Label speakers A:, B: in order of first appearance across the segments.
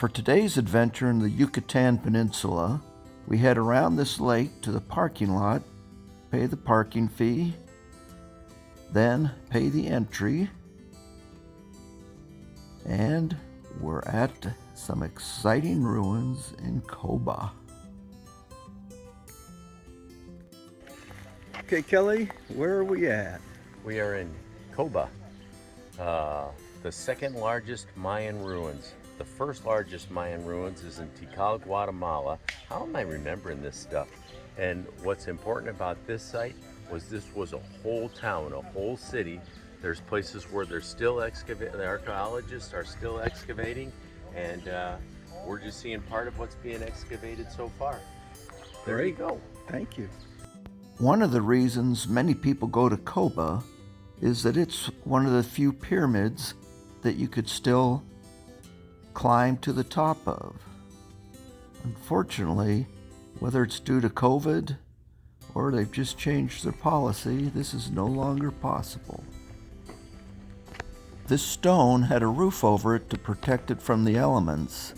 A: For today's adventure in the Yucatan Peninsula, we head around this lake to the parking lot, pay the parking fee, then pay the entry, and we're at some exciting ruins in Coba. Okay, Kelly, where are we at?
B: We are in Coba, the second largest Mayan ruins. The first largest Mayan ruins is in Tikal, Guatemala. How am I remembering this stuff? And what's important about this site was this was a whole town, a whole city. There's places where they're still excavating, the archaeologists are still excavating, and we're just seeing part of what's being excavated so far. There you go.
A: Thank you. One of the reasons many people go to Coba is that it's one of the few pyramids that you could still climb to the top of. Unfortunately, whether it's due to COVID or they've just changed their policy, this is no longer possible. This stone had a roof over it to protect it from the elements,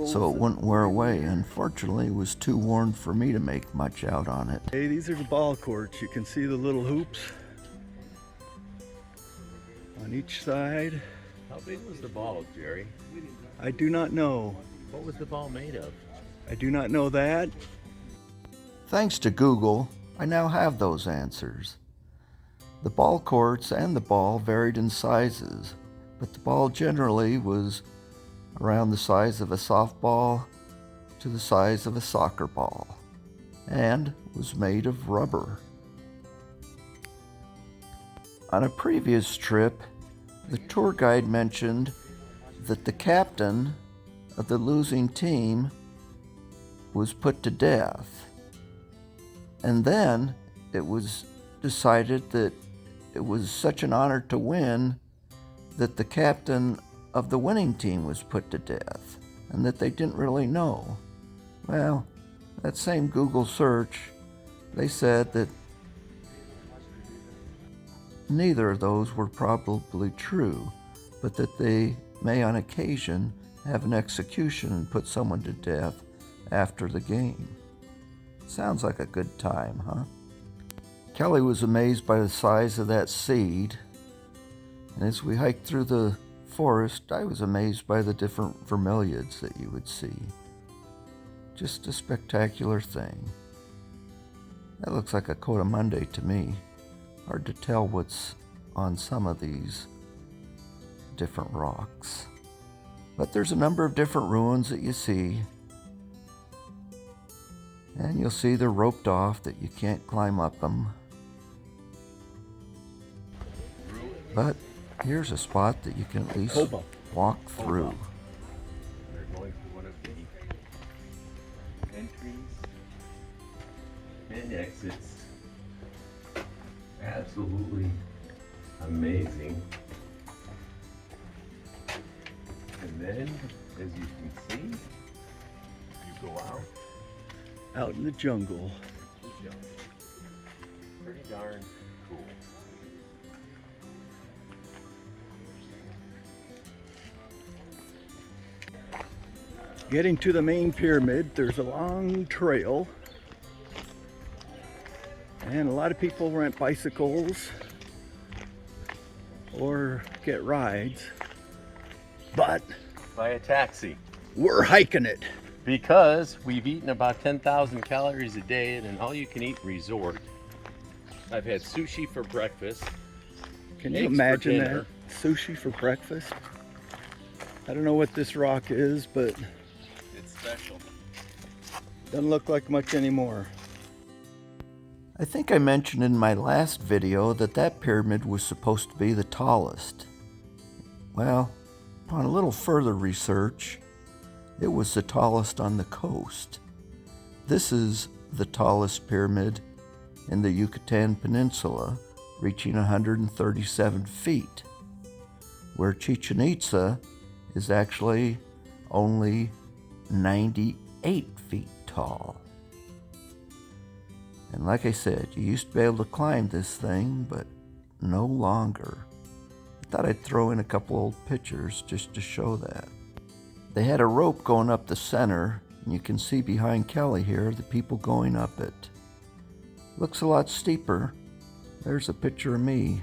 A: so it wouldn't wear away. Unfortunately, it was too worn for me to make much out on it.
C: Hey, these are the ball courts. You can see the little hoops on each side.
B: How big was the ball, Jerry?
C: I do not know.
B: What was the ball made of?
C: I do not know that.
A: Thanks to Google, I now have those answers. The ball courts and the ball varied in sizes, but the ball generally was around the size of a softball to the size of a soccer ball, and was made of rubber. On a previous trip, the tour guide mentioned that the captain of the losing team was put to death. And then it was decided that it was such an honor to win that the captain of the winning team was put to death, and that they didn't really know. Well, that same Google search, they said that neither of those were probably true, but that they may on occasion have an execution and put someone to death after the game. Sounds like a good time, huh? Kelly was amazed by the size of that seed, and as we hiked through the forest, I was amazed by the different vermilions that you would see. Just a spectacular thing. That looks like a coatimundé to me. Hard to tell what's on some of these different rocks. But there's a number of different ruins that you see. And you'll see they're roped off, that you can't climb up them. But here's a spot that you can at least walk through.
B: They're going through one of the entries and exits. Absolutely amazing. And then, as you can see, you go
C: Out in the jungle.
B: Pretty darn cool.
C: Getting to the main pyramid, there's a long trail. And a lot of people rent bicycles or get rides. But
B: By a taxi.
C: we're hiking it.
B: Because we've eaten about 10,000 calories a day at an all-you-can-eat resort. I've had sushi for breakfast.
C: Can you
B: eggs for
C: imagine
B: dinner.
C: that? Sushi for breakfast? I don't know what this rock is, but
B: It's special.
C: doesn't look like much anymore.
A: I think I mentioned in my last video that that pyramid was supposed to be the tallest. Well, upon a little further research, it was the tallest on the coast. This is the tallest pyramid in the Yucatan Peninsula, reaching 137 feet, where Chichen Itza is actually only 98 feet tall. And like I said, you used to be able to climb this thing, but no longer. I thought I'd throw in a couple old pictures just to show that. They had a rope going up the center, and you can see behind Kelly here the people going up it. Looks a lot steeper. There's a picture of me.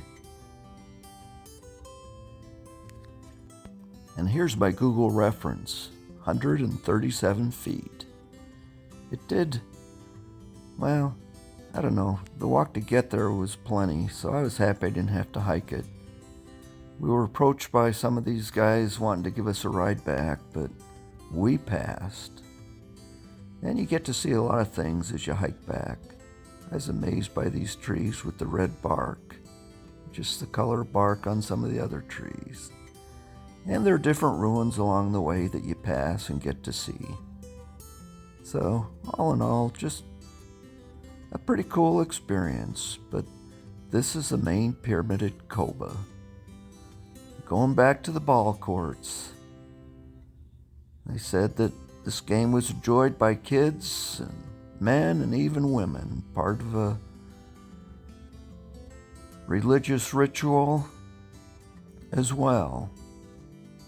A: And here's my Google reference, 137 feet. It did, well, I don't know, the walk to get there was plenty, so I was happy I didn't have to hike it. We were approached by some of these guys wanting to give us a ride back, but we passed. And you get to see a lot of things as you hike back. I was amazed by these trees with the red bark, just the color of bark on some of the other trees. And there are different ruins along the way that you pass and get to see. So, all in all, just a pretty cool experience, but this is the main pyramid at Coba. Going back to the ball courts, they said that this game was enjoyed by kids and men and even women, part of a religious ritual as well.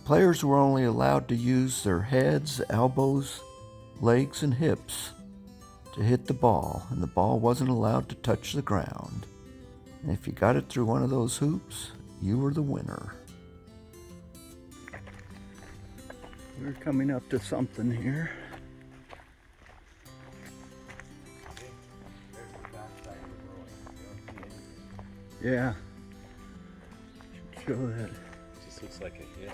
A: Players were only allowed to use their heads, elbows, legs, and hips to hit the ball, and the ball wasn't allowed to touch the ground. And if you got it through one of those hoops, you were the winner.
C: We're coming up to something here. Yeah. Should show that.
B: It just looks like a hill.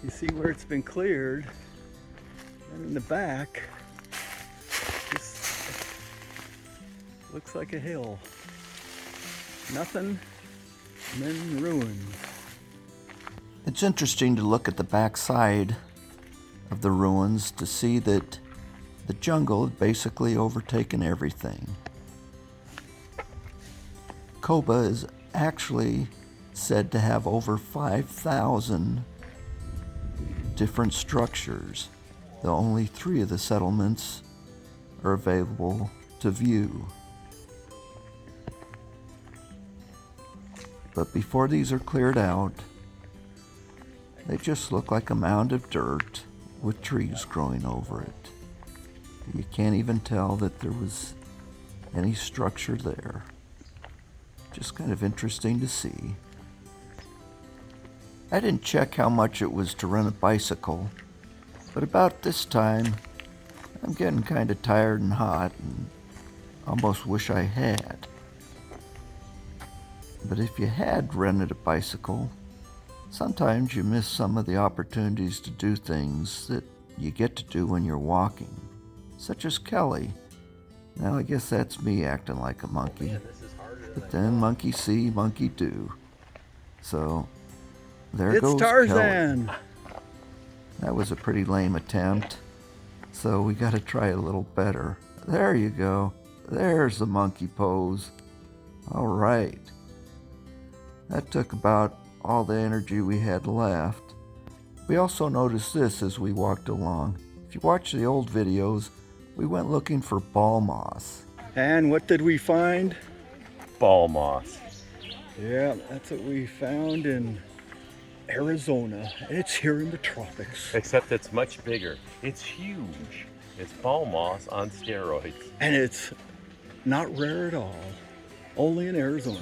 C: You see where it's been cleared, and in the back, just looks like a hill. Nothing, and then ruins.
A: It's interesting to look at the back side of the ruins to see that the jungle had basically overtaken everything. Coba is actually said to have over 5,000 different structures, though only 3 of the settlements are available to view. But before these are cleared out, they just look like a mound of dirt with trees growing over it. You can't even tell that there was any structure there. Just kind of interesting to see. I didn't check how much it was to rent a bicycle, but about this time, I'm getting kind of tired and hot and almost wish I had. But if you had rented a bicycle, sometimes you miss some of the opportunities to do things that you get to do when you're walking, such as Kelly. Now I guess that's me acting like a monkey. But then monkey see, monkey do. So there goes
C: Tarzan.
A: Kelly. That was a pretty lame attempt, so we got to try a little better. There you go. There's the monkey pose. All right. That took about all the energy we had left. We also noticed this as we walked along. If you watch the old videos, we went looking for ball moss.
C: And what did we find?
B: Ball moss.
C: Yeah, that's what we found in Arizona. It's here in the tropics.
B: Except it's much bigger. It's huge. It's ball moss on steroids.
C: And it's not rare at all. Only in Arizona.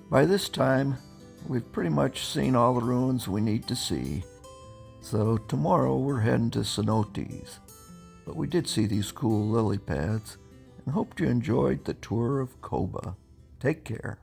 A: By this time, we've pretty much seen all the ruins we need to see. So tomorrow we're heading to cenotes. But we did see these cool lily pads and hoped you enjoyed the tour of Coba. Take care.